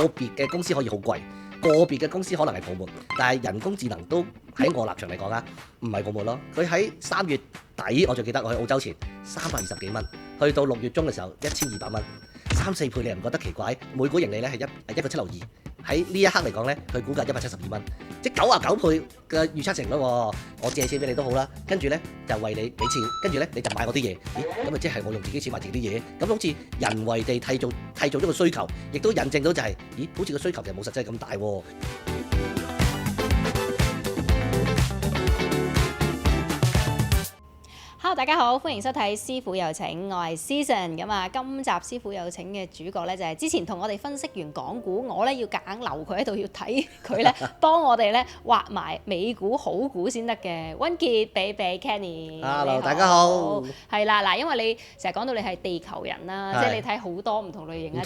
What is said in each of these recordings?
個別嘅公司可以好貴，個別嘅公司可能係泡沫，但係人工智能都喺我立場嚟講啊，唔係泡沫咯。佢喺3月底，我仲記得我去澳洲前320幾蚊，去到6月中嘅時候1200蚊，3-4倍，你又唔覺得奇怪？每股盈利咧係一個762，喺呢一刻嚟講咧，佢股價172蚊，即係99倍嘅預測成率喎。我借錢俾你都好啦，跟住咧就為你俾錢，跟住咧你就買我啲嘢，咦咁咪即係我用自己錢買自己啲嘢，咁好似人為地締造咗個需求，亦都印證到就係，咦好似個需求就冇實際咁大喎。Hello， 大家好，歡迎收睇師傅有請，我係 Season。咁啊，今集師傅有請嘅主角咧就係之前同我哋分析完港股，我咧要夾硬留佢喺度，要睇佢咧幫我哋咧畫埋美股好股先得嘅。溫傑比比 Kenny， Hello，大家好。係啦，嗱，因為你成日講到你係地球人啦，即係你睇好多唔同類型嘅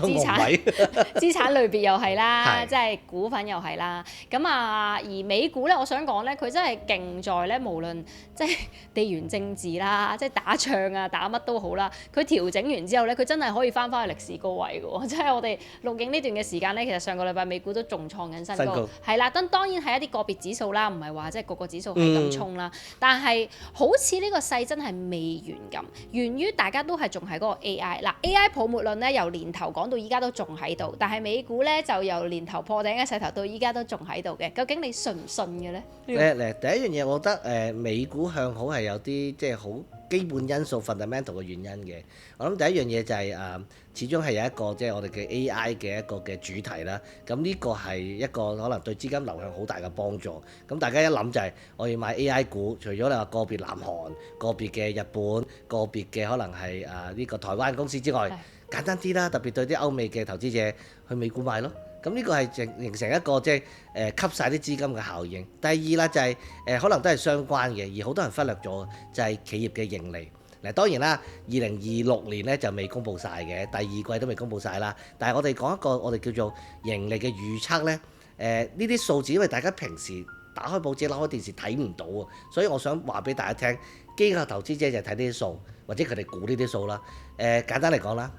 資產類別又係啦，即係股份又係啦。咁啊，而美股咧，我想講咧，佢真係勁在咧，無論即係地緣政治啦。即係打仗啊，打乜都好啦。佢調整完之後咧，佢真係可以翻返去歷史高位嘅喎。即係我哋錄影呢段嘅時間咧，其實上個禮拜美股都仲創緊新高，係啦。當然係一啲個別指數啦，唔係話即係個指數係咁衝啦。但係好似呢個勢真係未完咁，源於大家都係仲係嗰個 AI。嗱 AI 泡沫論咧，由年頭講到依家都仲喺度，但係美股咧就由年頭破頂嘅勢頭到依家都仲喺度嘅。究竟你信唔信嘅咧？第一樣嘢，我覺得美股向好係有啲即係好基本因素 fundamental 嘅原因嘅。我諗第一樣嘢就係始終係有一個即係我哋嘅 AI 嘅一個嘅主題啦。咁呢個係一個可能對資金流向好大嘅幫助。咁大家一諗就係我要買 AI 股，除咗你話個別南韓、個別嘅日本、個別嘅可能係呢個台灣公司之外，簡單啲啦，特別對啲歐美嘅投資者去美股買咯。咁呢個係形成一個即係吸晒啲資金嘅效應。第二啦就係可能都係相關嘅，而好多人忽略咗就係企業嘅盈利。嗱當然啦，2026年咧就未公布晒嘅，第二季都未公布晒啦。但係我哋講一個我哋叫做盈利嘅預測咧，呢啲數字因為大家平時打開報紙、攞開電視睇唔到啊，所以我想話俾大家聽，機構投資者就睇呢啲數，或者佢哋估呢啲數啦。簡單嚟講啦，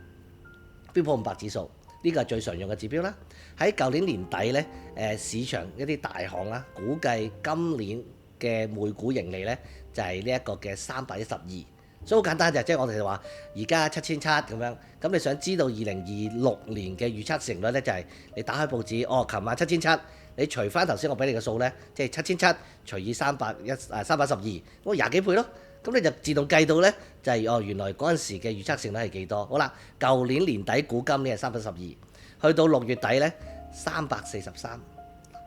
標普500指數。呢個係最常用嘅指標啦。喺舊年年底咧，市場一啲大行啦，估計今年嘅每股盈利咧就係呢一個嘅312。所以好簡單就即係我哋就話而家7700咁樣。咁你想知道2026年嘅預測市盈率咧，就係你打開報紙，琴晚7700，你除翻頭先我俾你嘅數咧，即係7700除以312，咁20幾倍咯。咁你就自動計到咧，就係原來嗰陣時嘅預測性率係幾多？好啦，舊年年底估今年係312，去到6月底咧343，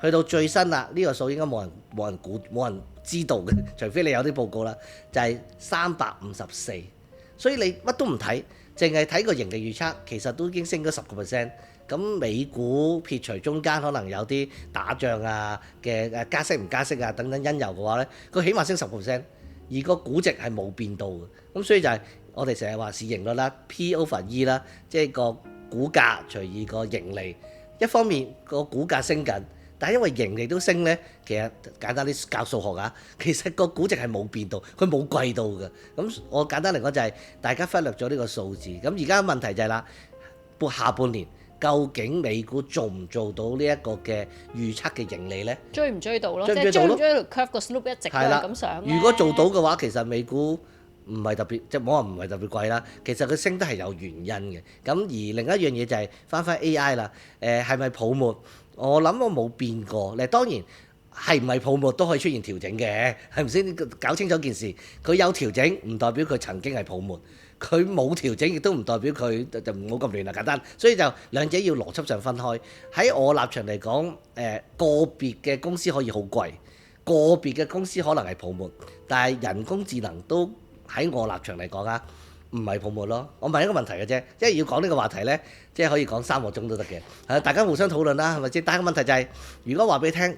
去到最新啦，呢個數應該冇人估冇人知道嘅，除非你有啲報告啦，就係354。所以你乜都唔睇，淨係睇個盈利預測，其實都已經升咗10%。咁美股撇除中間可能有啲打仗啊嘅加息唔加息啊等等因由嘅話咧，佢起碼升10%。而個估值係冇變到嘅，咁所以就係我哋成日話市盈率啦 P/E 啦，即係個股價除以個盈利。一方面個股價升緊，但係因為盈利都升咧，其實簡單啲教數學啊，其實個估值係冇變到，佢冇貴到嘅。咁我簡單嚟講就係大家忽略咗呢個數字。咁而家問題就係啦，下半年究竟美股做唔做到呢一個嘅預測嘅盈利咧？追唔追到咯？即係追唔追到 curve 個 slope 一直都係咁上咧？如果做到嘅話，其實美股唔係特別，即係冇話唔係特別貴啦。其實佢升得係有原因嘅。咁而另一樣嘢就係翻 AI 啦。係咪泡沫？我諗我冇變過。當然係唔係泡沫都可以出現調整嘅，係咪先？搞清楚件事，佢有調整唔代表佢曾經係泡沫。佢冇調整，亦都唔代表佢就唔好咁亂啦，簡單。所以就兩者要邏輯上分開。喺我立場嚟講，個別嘅公司可以好貴，個別嘅公司可能係泡沫，但係人工智能都喺我立場嚟講啊，唔係泡沫咯。我問一個問題嘅啫，即係要講呢個話題呢，即係可以講3個鐘都得嘅。大家互相討論啦，係咪先？但係個問題就係，如果話俾你聽，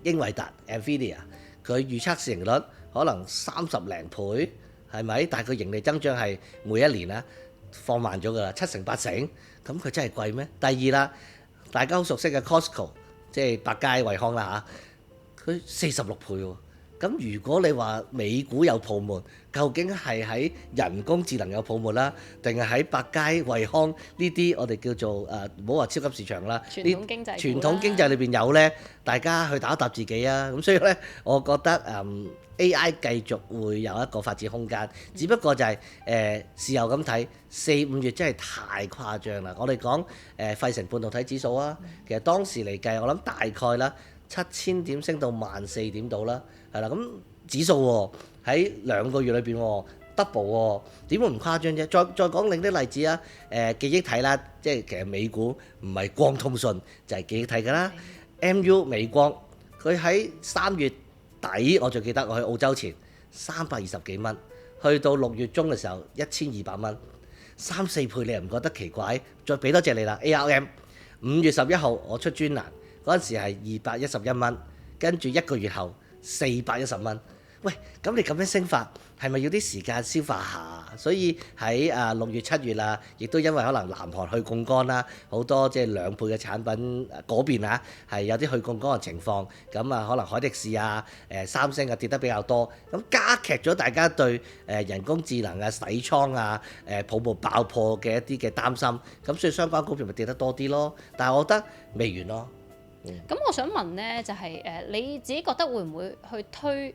英偉達 NVIDIA 佢預測市盈率可能30零倍。係咪？但係佢盈利增長係每一年啦放慢咗㗎啦，7成8成，咁佢真係貴咩？第二啦，大家好熟悉嘅 Costco， 即係百佳惠康啦嚇，佢46倍喎，咁如果你話美股有泡沫，究竟係喺人工智能有泡沫啦，定係喺百佳惠康呢啲我哋叫做唔好話超級市場啦，傳統經濟傳統經濟裏邊有呢，大家去打一答自己啊！咁所以呢，我覺得AI 繼續會有一個發展空間，只不過就係事後咁睇4、5月真係太誇張啦！我哋講費城半導體指數啊，其實當時嚟計，我諗大概啦7000點升到14000點度啦，係啦，咁指數喎喺2個月裏邊喎 double 喎，點會唔誇張啫？再講另啲例子啊，記憶體啦，即係其實美股唔係光通訊就係記憶體㗎啦，MU 美光佢喺3月底我最記得我去澳洲前320幾蚊，去到6月中嘅時候1200蚊，3、4倍你又唔覺得奇怪？再俾多隻你啦 ，ARM 5月11號我出專欄嗰陣時係211蚊，跟住1個月後410蚊。喂，咁你咁樣升法係咪要啲時間消化下？所以喺6月7月啦，亦都因為可能南韓去槓桿啦，好多即係2倍嘅產品嗰邊啊，係有啲去槓桿嘅情況，咁啊可能海迪士啊、三星啊跌得比較多，咁加劇咗大家對人工智能啊、洗倉啊、泡沫爆破嘅一啲嘅擔心，咁所以相關股票咪跌得多啲咯。但係我覺得未完咯。咁我想問呢，就係你自己覺得會唔會去推？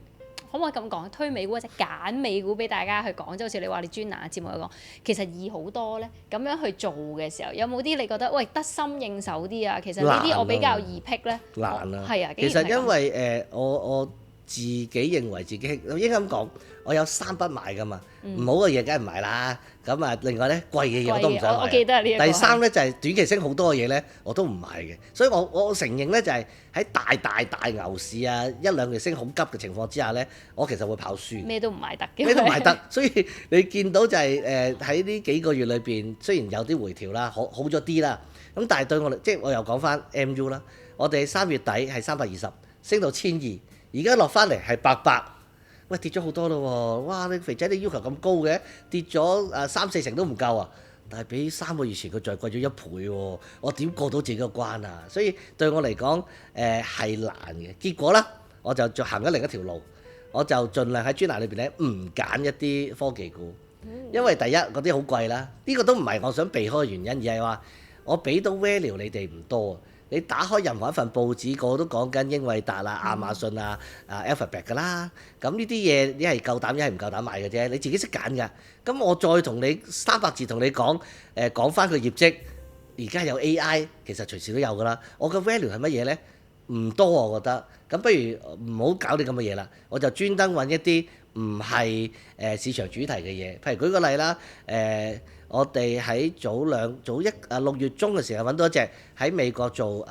可唔可以咁講？推美股或者揀美股俾大家去講，即係好似你話你專欄嘅節目去講，其實易好多咧。咁樣去做嘅時候，有冇啲你覺得喂得心應手啲啊？其實呢啲我比較易辟咧。難啊！係啊，其實因為我自己認為自己應該咁講，我有3筆買噶嘛，唔好嘅嘢梗係唔買啦。咁啊，另外咧貴嘅嘢我都唔想買。我記得呢一個。第三咧就係短期升好多嘅嘢咧，我都唔買嘅。所以我承認咧就係喺大牛市啊1-2月升好急嘅情況之下咧，我其實會跑輸。咩都唔買得嘅。咩都唔買得，所以你見到就係喺呢幾個月裏邊，雖然有啲回調啦，好咗啲啦。咁但係對我哋，即係我又講翻 MU 啦，我哋3月底係320，升到1200，而家落翻嚟係800。喂，跌咗好多咯喎！哇，你肥仔你要求咁高嘅，跌咗3-4成都唔夠啊！但係比3個月前佢再貴咗1倍喎，我點過到自己個關啊？所以對我嚟講係難嘅。結果呢，我就行咗另一條路，我就盡量喺專欄裏邊咧唔揀一啲科技股，因為第一嗰啲好貴啦，呢個都唔係我想避開嘅原因，而係話我俾到 value 你哋唔多。你打開任何一份報紙，個個都講緊英偉達啊、亞馬遜啊、Alphabet 㗎啦。咁呢啲嘢你係夠膽，一係唔夠膽買嘅啫。你自己識揀㗎。咁我再同你300字同你講，講翻佢業績。而家有 AI，其實隨時都有㗎啦。我嘅 value 係乜嘢呢？唔多我覺得。咁不如唔好搞啲咁嘅嘢啦。我就專登揾一啲唔係市場主題嘅嘢。譬如舉個例啦，我哋喺6月中嘅時候揾到一隻喺美國做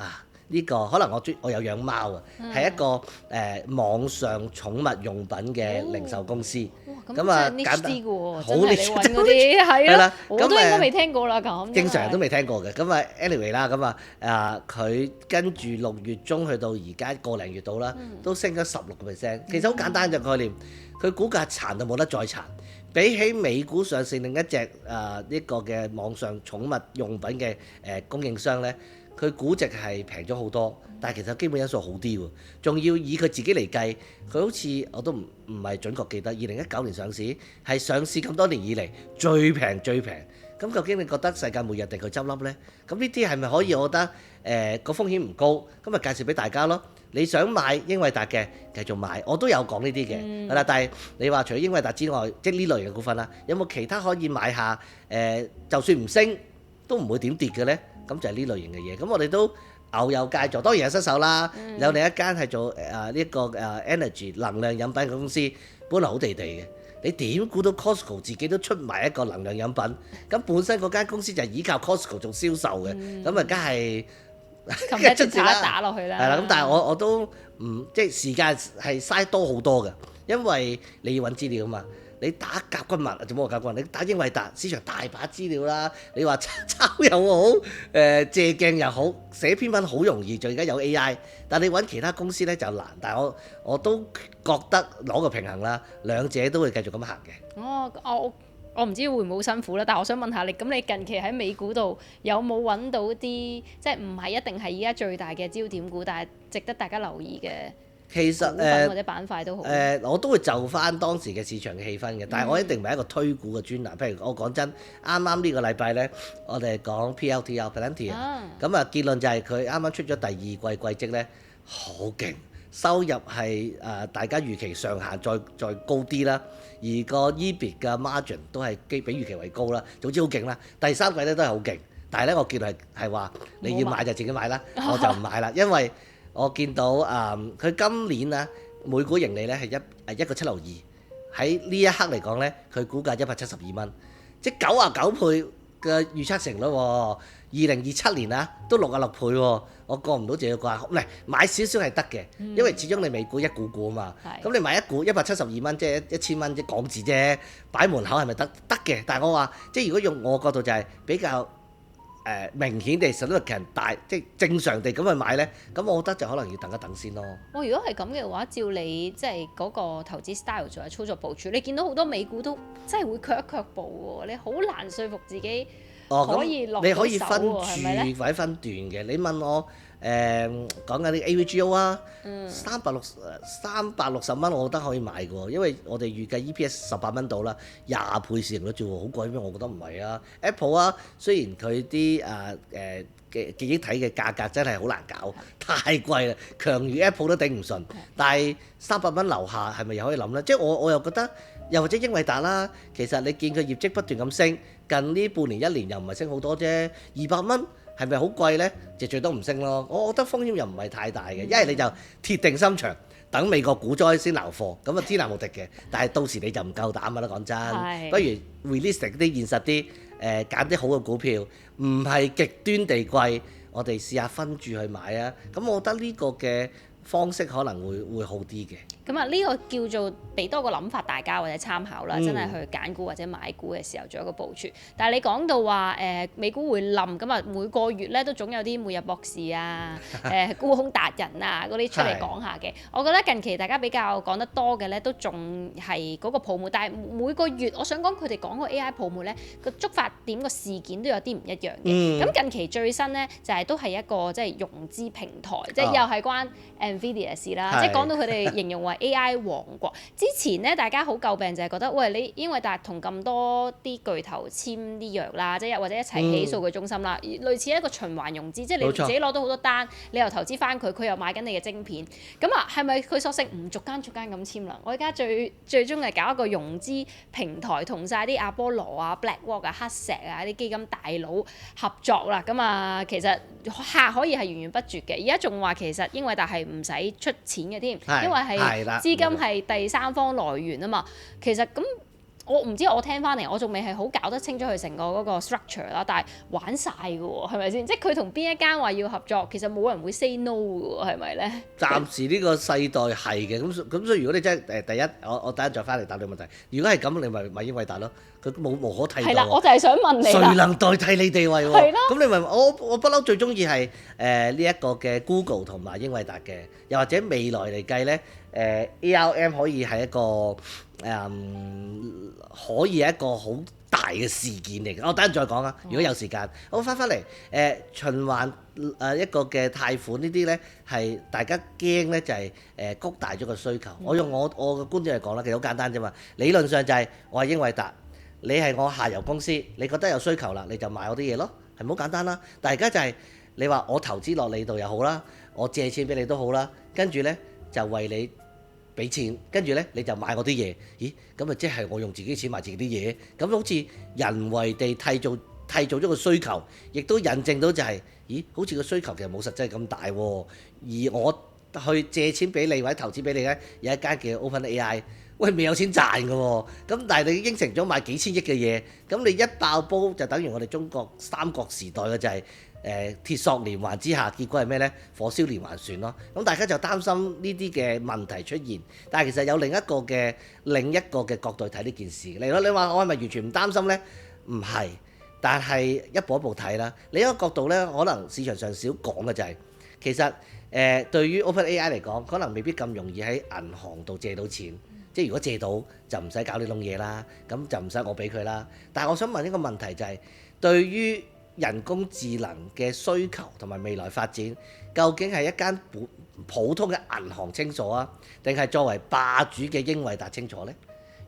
呢個可能我有養貓啊，係一個網上寵物用品嘅零售公司。咁啊簡單好 niche 嗰啲係啦，我都應該未聽過啦咁。正常人都未聽過嘅。咁啊 anyway 啦，咁啊佢跟住6月中去到而家個零月度啦，都升咗16%。其實好簡單嘅概念，佢股價殘到冇得再殘。比起美股上市另一隻呢個嘅網上寵物用品嘅供應商呢，佢估值係平咗好多，但係其實基本因素好啲喎，仲要以佢自己嚟計，佢好似我都唔係準確記得，2019年上市，係上市咁多年以嚟最平。咁究竟你覺得世界末日定佢執笠呢？咁呢啲係咪可以？我覺得個風險唔高，咁咪介紹俾大家咯。你想買英偉達嘅繼續買，我都有講呢啲嘅，係啦。但係你話除咗英偉達之外，即係呢類型嘅股份啦，有冇其他可以買下？就算唔升都唔會點跌嘅呢？咁就係呢類型嘅嘢。咁我哋都牛有佳作，當然有失手啦。有另一間係做呢個energy 能量飲品嘅公司，本來好地地嘅。你點估到 Costco 自己都出埋一個能量飲品？咁本身嗰間公司就係依靠 Costco 做銷售嘅，咁啊梗係一出打落去啦。係啦，咁但係我都唔即係時間係嘥多好多嘅，因為你要揾資料啊嘛。你打甲骨文做乜甲骨文？你打英偉達，市場大把資料啦。你話抄又好，借鏡又好，寫篇文好容易。就而家有 AI，但係你揾其他公司咧就難。但係我都覺得攞個平衡啦，兩者都會繼續咁行嘅。我唔知會唔會好辛苦啦，但係我想問下你，咁你近期喺美股度有冇揾到啲即係唔係一定係而家最大嘅焦點股，但係值得大家留意嘅？其實股份或者板塊都好。我都會就翻當時嘅市場嘅氣氛嘅，但係我一定唔係一個推股嘅專欄。譬如我講真，啱啱呢個禮拜咧，我哋講 PLT Palantir 咁結論就係佢啱啱出咗第二季季績咧，好勁，收入係大家預期上限再高啲啦，而個 EBIT 嘅 margin 都係比預期為高啦，總之好勁啦。第三季咧都係好勁，但係咧我結論係話你要買就自己買啦，我就唔買啦，因為我見到佢今年啊每股盈利咧係一個7.62，喺呢一刻嚟講咧，佢股價172蚊，即係99倍嘅預測成率喎。2027年啊都66倍喎，我過唔到自己個關。唔係買少少係得嘅，因為始終你美股一股股啊嘛。咁你買一股172蚊，即係1000蚊，即係港紙啫，擺門口係咪得嘅？但係我話即係如果用我角度就係比較明顯地 significant 大，即係正常地咁去買咧，咁我覺得就可能要等一等先咯。如果係咁嘅話，照你即係嗰個投資 style 做嘅操作部署，你見到好多美股都真係會卻一卻步喎，你好難說服自己可以落到手喎，你可以分住係或者分段嘅。你問我講緊啲 AVGO 啊，360蚊我覺得可以買嘅喎，因為我哋預計 EPS 18蚊到啦，20倍市盈率啫喎，好貴咩？我覺得唔係啊。Apple 啊，雖然佢啲嘅記憶體嘅價格真係好難搞，太貴啦，強如 Apple 都頂唔順。但係300蚊樓下係咪又可以諗呢？即係我又覺得，又或者英偉達啦，其實你見佢業績不斷咁升，近呢半年一年又唔係升好多啫，200蚊。係咪好貴呢？就最多唔升咯。我覺得風險又唔係太大嘅，一係你就鐵定心腸，等美國股災先撈貨，咁啊天下無敵嘅。但係到時你就唔夠膽㗎啦，講真。不如 realistic 啲、現實啲，揀啲好嘅股票，唔係極端地貴，我哋試下分住去買啊。咁我覺得呢個嘅方式可能會好啲嘅。咁啊，呢個叫做俾多個諗法大家或者參考啦，真係去揀股或者買股嘅時候做一個部署。但係你講到話美股會冧，咁啊每個月咧都總有啲每日博士啊、沽空達人啊嗰啲出嚟講下嘅。我覺得近期大家比較講得多嘅咧，都仲係嗰個泡沫。但係每個月我想講佢哋講個 AI 泡沫咧，個觸發點個事件都有啲唔一樣嘅。咁近期最新咧就係都係一個即係融資平台，即係又係關 NVIDIA 事啦。即係講到佢哋形容為AI 王國。之前咧，大家好詬病就係覺得，喂，你英偉達同咁多啲巨頭簽啲約啦，即係或者一齊起數據中心啦，類似一個循環融資，即係你自己攞到好多單，你又投資翻佢，佢又買緊你嘅晶片。咁啊，係咪佢索性唔逐間咁簽啦？我而家最終係搞一個融資平台，同晒啲阿波羅啊、BlackRock 啊、黑石啊啲基金大佬合作啦。咁啊，其實客可以係源源不絕嘅。而家仲話其實英偉達係唔使出錢嘅添，因為係資金係第三方來源啊嘛。其實咁我唔知，我聽翻嚟我仲未係好搞得清楚佢成個嗰個 structure 啦，但係玩晒㗎喎，係咪先？即係佢同邊一間話要合作，其實冇人會 say no 㗎喎，係咪咧？暫時呢個世代係嘅，咁所以如果你真係第一，我等陣再翻嚟答你問題。如果係咁，你咪買英偉達咯，佢無可替代。係啦，我就係想問你啦。誰能代替你地位喎？係咯。咁你咪我不嬲最中意係呢一個嘅 Google 同埋英偉達嘅，又或者未來嚟計咧，ARM 可以係一個可以係一個好大嘅事件嚟嘅。我等陣再講啊，如果有時間，我翻嚟循環一個嘅貸款呢啲咧，係大家驚咧就係谷大咗個需求。我用我嘅觀點嚟講啦，其實好簡單啫嘛。理論上就係我係英偉達，你係我下游公司，你覺得有需求啦，你就買我啲嘢咯，係咪好簡單啦？但係而家就係你話我投資落你度又好啦，我借錢俾你都好啦，跟住咧就為你俾錢，跟住咧你就買我啲嘢。咦？咁啊即係我用自己錢買自己啲嘢，咁好似人為地締造咗個需求，亦都印證到就係，咦？好似個需求其實冇實際咁大喎。而我去借錢俾你或者投資俾你咧，有一間叫 OpenAI， 喂未有錢賺㗎喎。咁但係你應承咗買幾千億嘅嘢，咁你一爆煲就等於我哋中國三國時代嘅就係鐵索連環之下，結果係咩呢？火燒連環船咯。咁大家就擔心呢啲嘅問題出現，但係其實有另一個嘅角度睇呢件事。嚟咯，你話我係咪完全唔擔心呢？唔係，但係一步一步睇啦。另一個角度呢，可能市場上少講嘅就係，其實對於 OpenAI 嚟講，可能未必咁容易喺銀行度借到錢。即係如果借到就唔使搞呢窿嘢啦，咁就唔使我俾佢啦。但係我想問一個問題就係，對於人工智能嘅需求同埋未來發展，究竟係一間普通嘅銀行清楚啊，定係作為霸主嘅英偉達清楚呢？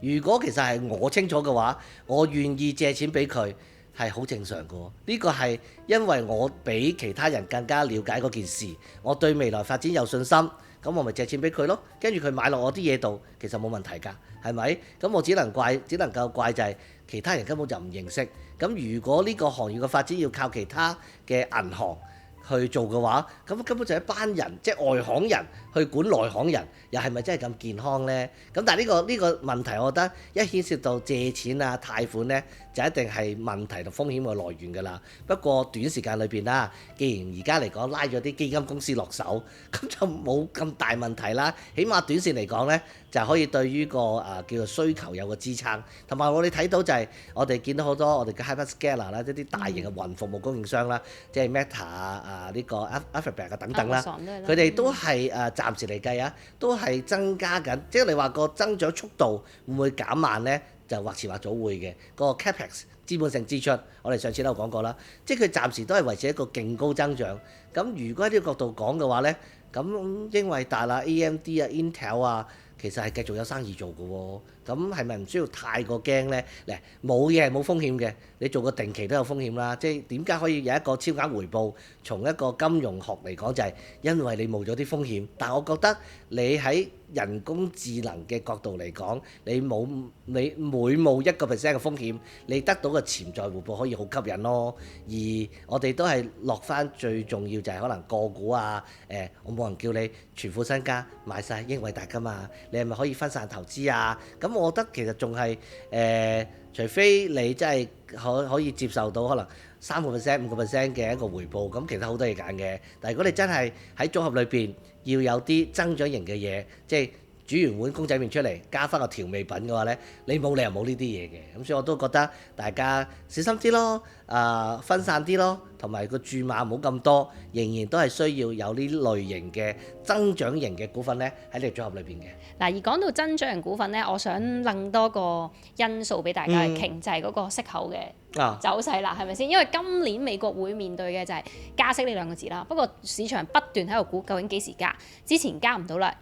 如果其實係我清楚嘅話，我願意借錢俾佢係好正常嘅喎。呢個係因為我比其他人更加了解嗰件事，我對未來發展有信心，咁我咪借錢俾佢咯。跟住佢買落我啲嘢度，其實冇問題㗎，係咪？咁我只能夠怪就係其他人根本就唔認識。咁如果呢個行業嘅發展要靠其他嘅銀行去做嘅話，咁根本就係一班人，即係外行人去管內行人，又係咪真係咁健康呢？咁但係呢個問題，我覺得一牽涉到借錢啊、貸款呢，就一定係問題同風險嘅來源㗎啦。不過短時間裏邊啦，既然而家嚟講拉咗啲基金公司落手，咁就冇咁大問題啦。起碼短線嚟講呢，就可以對於個叫做需求有個支撐。同埋我哋睇到就係我哋見到好多我哋嘅 hyperscaler 啦，即啲大型嘅雲服務供應商啦，即係 Meta 呢個 Alphabet 啊等等啦，佢哋都係暫時嚟計啊，都係增加緊。即係你話個增長速度會唔會減慢呢？就或遲或早會嘅。個 capex 資本性支出，我哋上次都有講過啦。即係佢暫時都係維持一個勁高增長。咁如果喺呢個角度講嘅話呢，咁英偉達啊、AMD 啊、Intel 啊，其實係繼續有生意做嘅喎。咁係咪唔需要太過驚呢？嗱，冇嘢係冇風險嘅，你做個定期都有風險啦。即係點解可以有一個超額回報？從一個金融學嚟講，就係因為你冒咗啲風險。但係我覺得你喺人工智能嘅角度嚟講，你每冒1%嘅風險，你得到嘅潛在回報可以好吸引咯。而我哋都係落翻最重要就係可能個股啊，我冇人叫你全副身家買晒英偉達㗎嘛，你係咪可以分散投資啊？咁我覺得其實仲係除非你真係可以接受到可能3%、5%嘅一個回報，咁其他好多嘢揀嘅。但係如果你真係喺組合裏邊要有啲增長型嘅嘢，即係煮完碗公仔麵出嚟加翻個調味品嘅話呢，你冇理由冇呢啲嘢嘅。咁所以我都覺得大家小心啲咯，分散啲咯，同埋個注碼唔好咁多，仍然都係需要有呢類型嘅增長型嘅股份呢喺你組合裏邊嘅。嗱，而講到增長型股份呢，我想拎多個因素俾大家去傾，就係嗰個息口嘅走勢啦，係咪先？因為今年美國會面對嘅就係加息呢兩個字啦。不過市場不斷喺度估究竟幾時加，之前加唔到啦，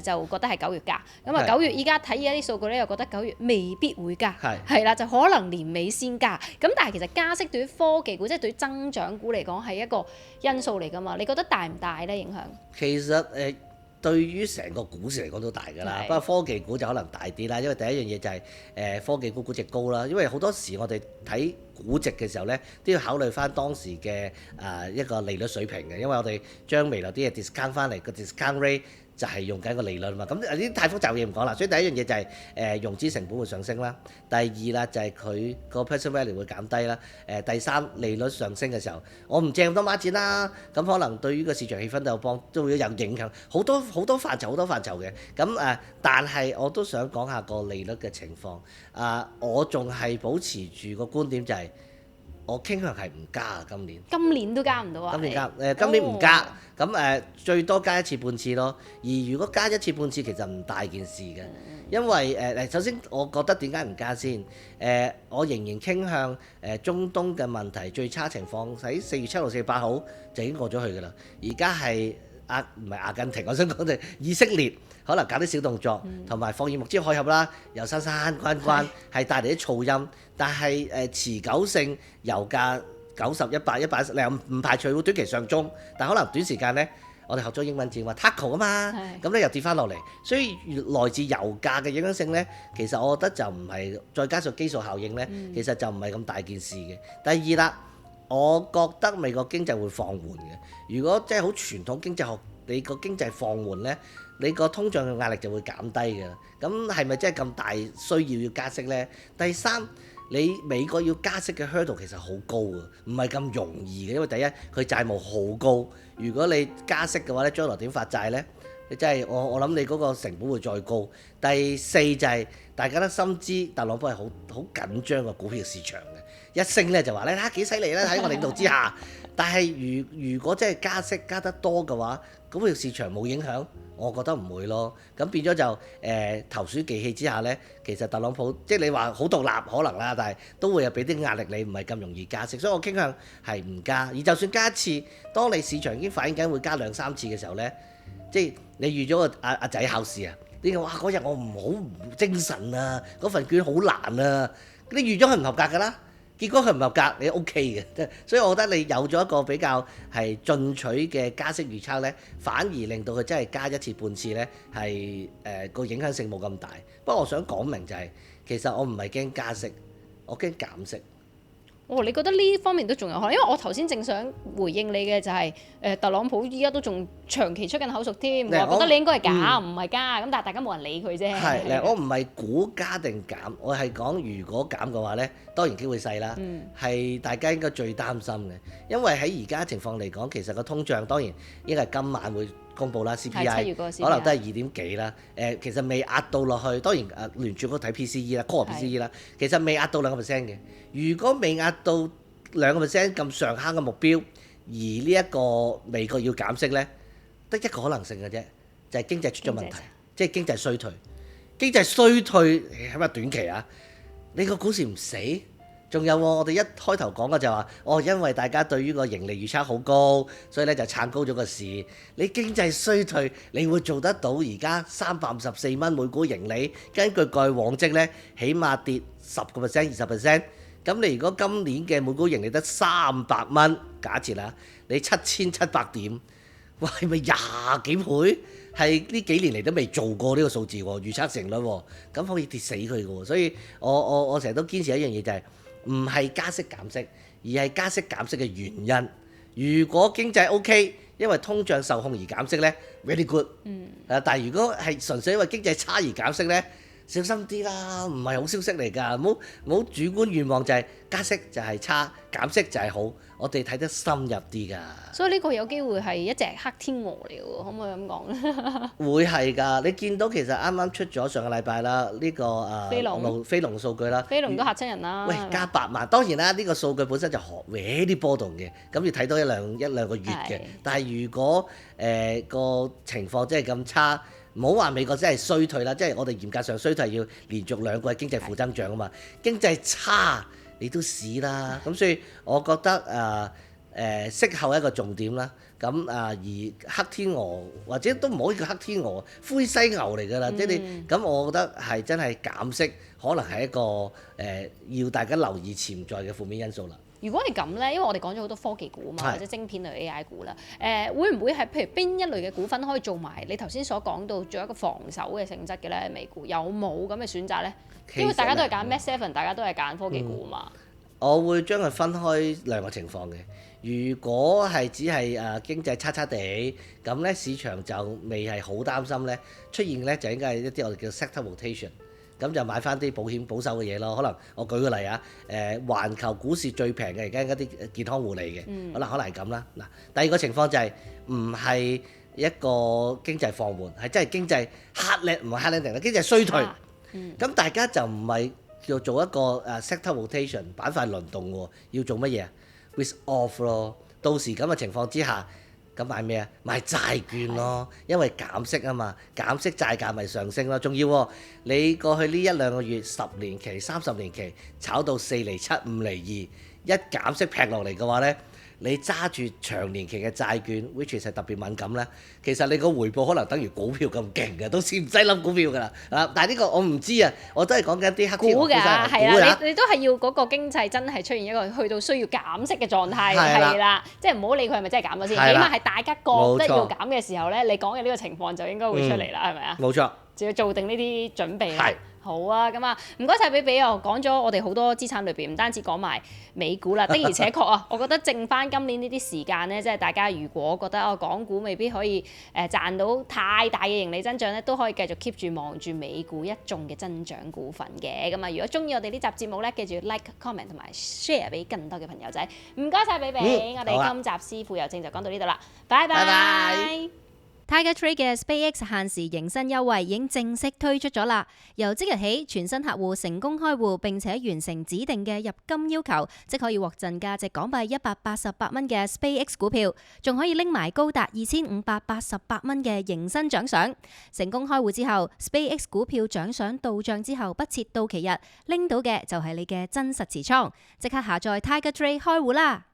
就覺得係9月加。咁啊9月依家睇而家啲數據咧，又覺得9月未必會加，係啦，就可能年尾先加。咁但係其實加息對於科技股，即係對於增長股嚟講係一個因素嚟㗎嘛？你覺得大唔大咧影響？其實對於成個股市嚟講都大㗎啦，不過科技股就可能大啲啦，因為第一樣嘢就係科技股估值高啦，因為好多時我哋睇估值嘅時候咧，都要考慮翻當時嘅一個利率水平嘅，因為我哋將未來啲嘢 discount 翻嚟，個 discount rate 就係用緊個利率嘛。咁呢啲太複雜嘅嘢唔講啦。所以第一樣嘢就係融資成本會上升啦，第二啦就係佢個 present value 會減低啦，第三利率上升嘅時候，我唔借咁多孖展啦，咁可能對於個市場氣氛都會有影響，好多範疇嘅。咁但係我都想講下個利率嘅情況。我仲係保持住個觀點就係，我傾向係唔加啊，今年都加唔到啊！今年唔加，咁最多加1次半次咯。而如果加1次半次，其實唔大件事嘅，因為首先我覺得點解唔加先？我仍然傾向中東嘅問題最差情況喺4月7號、4月8號就已經過咗去㗎啦。而家係唔係阿根廷，我想講就係以色列可能搞啲小動作，同埋霍爾木茲海峽啦，又關係帶嚟啲噪音。但係持久性油價90、100，你又唔排除會短期上中，但可能短時間呢，我哋學咗英文字話 tackle 啊嘛，咁咧又跌翻落嚟，所以來自油價嘅影響性呢，其實我覺得就唔係，再加上基數效應呢，其實就唔係咁大件事嘅。第二啦，我覺得美國經濟會放緩嘅。如果即係好傳統經濟學，你個經濟放緩呢，你個通脹嘅壓力就會減低嘅。咁係咪真係咁大需要加息呢？第三，你美國要加息嘅 hurdle 其實好高啊，唔係咁容易嘅，因為第一佢債務好高，如果你加息嘅話咧，將來點發債呢？你真係我諗你嗰個成本會再高。第四就係大家都深知特朗普係好緊張個股票市場嘅，一升咧就話咧幾犀利啦，喺我領導之下，但係如果真係加息加得多嘅話，咁個市場冇影響，我覺得唔會咯。咁變咗就投鼠忌器之下呢，其實特朗普即係你話好獨立可能啦，但係都會有俾啲壓力你，唔係咁容易加息。所以我傾向係唔加。而就算加一次，當你市場已經反映緊會加2、3次嘅時候呢，即係你預咗個阿仔考試啊，呢個哇嗰日我唔精神啊，嗰份卷好難啊，你預咗佢唔合格㗎啦。結果佢唔合格，你 OK 嘅，所以我覺得你有咗一個比較係進取嘅加息預測呢，反而令到佢真係加一次半次呢，係個影響性冇咁大。不過我想講明就係，其實我唔係驚加息，我驚減息。哦，你覺得呢方面都仲有可能？因為我頭先正想回應你嘅就係、特朗普依家都仲長期出緊口述添，我覺得你應該係減，唔係加。咁但係大家冇人理佢啫。係，我唔係估加定減，我係講如果減嘅話呢，當然機會細啦。係大家應該最擔心嘅，因為喺而家情況嚟講，其實個通脹當然應該係今晚會公佈啦 ，CPI 可能都係2點幾啦。其實未壓到落去，當然聯儲局睇 PCE 啦，core PCE 啦，其實未壓到2%嘅。如果未壓到2%咁上下嘅目標，而呢一個美國要減息呢，得一個可能性嘅啫，就係經濟出咗問題，即係經濟衰退。經濟衰退係咪短期啊？你個股市唔死？仲有我哋一開頭講嘅就話，因為大家對於個盈利預測好高，所以咧就撐高咗個市。你經濟衰退，你會做得到而家354蚊每股盈利？根據過去往績咧，起碼跌10%、20%。咁你如果今年嘅每股盈利得300蚊，假設啦，你7700點，哇係咪20幾倍？係呢幾年嚟都未做過呢個數字喎，預測成率喎，咁可以跌死佢嘅喎。所以我成日都堅持一樣嘢就係，唔係加息減息，而係加息減息嘅原因。如果經濟 OK，因為通脹受控而減息呢 very good。但係如果係純粹因為經濟差而減息呢，小心啲啦，唔係好消息嚟㗎。唔好主觀願望就係加息就係差，減息就係好。我哋睇得深入啲㗎。所以呢個有機會係一隻黑天鵝嚟喎，可唔可以咁講咧？會係㗎，你見到其實啱啱出咗上個禮拜啦，呢個非農數據啦，非農都嚇親人啦。喂，加8萬，當然啦，呢個數據本身就啲波動嘅，咁要睇多一兩個月嘅。但係如果個情況真係咁差，唔好話美國真係衰退啦，即係我哋嚴格上衰退要連續2季經濟負增長啊嘛，經濟差你都死啦。咁所以我覺得息後一個重點啦。咁而黑天鵝或者都唔可以叫黑天鵝，灰犀牛嚟㗎啦。即係你咁，我覺得係真係減息，可能係一個要大家留意潛在嘅負面因素啦。如果係咁呢，因為我哋講咗好多科技股啊嘛，或者晶片類 AI 股啦，會唔會係譬如邊一類嘅股份可以做埋你頭先所講到做一個防守嘅性質嘅呢？美股有冇咁嘅選擇呢？因為大家都係揀 Mag 7，大家都係揀科技股啊嘛。我會將佢分開2個情況嘅。如果係只係經濟差差地，咁呢市場就未係好擔心呢出現呢就應該係一啲我哋叫 sector rotation。咁就買翻啲保守嘅嘢咯。可能我舉個例啊，環球股市最平嘅而家啲健康護理嘅，可能係咁啦。嗱，第二個情況就係唔係一個經濟放緩，係真係經濟 hard landing 唔係 hard landing啦，經濟衰退。咁大家就唔係叫做一個sector rotation 板塊輪動喎，要做乜嘢啊 risk off 咯。到時咁嘅情況之下，咁買咩啊？買債券咯，因為減息啊嘛，減息債價咪上升咯。仲要喎，你過去呢1、2個月10年期、30年期炒到4厘7、5厘2，一減息劈落嚟嘅話呢，你揸住長年期嘅債券 which 係特別敏感咧，其實你個回報可能等於股票咁勁嘅，到時唔使諗股票㗎啦。但係呢個我唔知啊，我都係講緊啲黑天鵝股㗎，係啦，你都係要嗰個經濟真係出現一個去到需要減息嘅狀態，係啦，即係唔好理佢係咪真係減咗先，起碼係大家覺得要減嘅時候咧，你講嘅呢個情況就應該會出嚟啦，係咪啊？冇錯，就要做定呢啲準備啦。好啊，咁啊，唔該晒比比又講咗我哋好多資產類別，唔單止講埋美股啦，的而且確啊，我覺得剩翻今年呢啲時間咧，即係大家如果覺得港股未必可以賺到太大嘅盈利增長咧，都可以繼續 keep 住望住美股一眾嘅增長股份嘅。咁啊，如果中意我哋呢集節目咧，記住 like、comment 同埋 share 俾更多嘅朋友仔。唔該晒比比，我哋今集師傅有證就講到呢度啦，拜拜。Tiger Trade 嘅 SpaceX 限時迎新優惠已經正式推出咗啦！由即日起，全新客戶成功開戶並且完成指定嘅入金要求，即可以獲贈價值港幣188蚊嘅 SpaceX 股票，仲可以拎埋高達2588蚊嘅迎新獎賞。成功開戶之後 ，SpaceX 股票獎賞到帳之後不設到期日，拎到嘅就係你嘅真實持倉。即刻下載 Tiger Trade 開戶啦！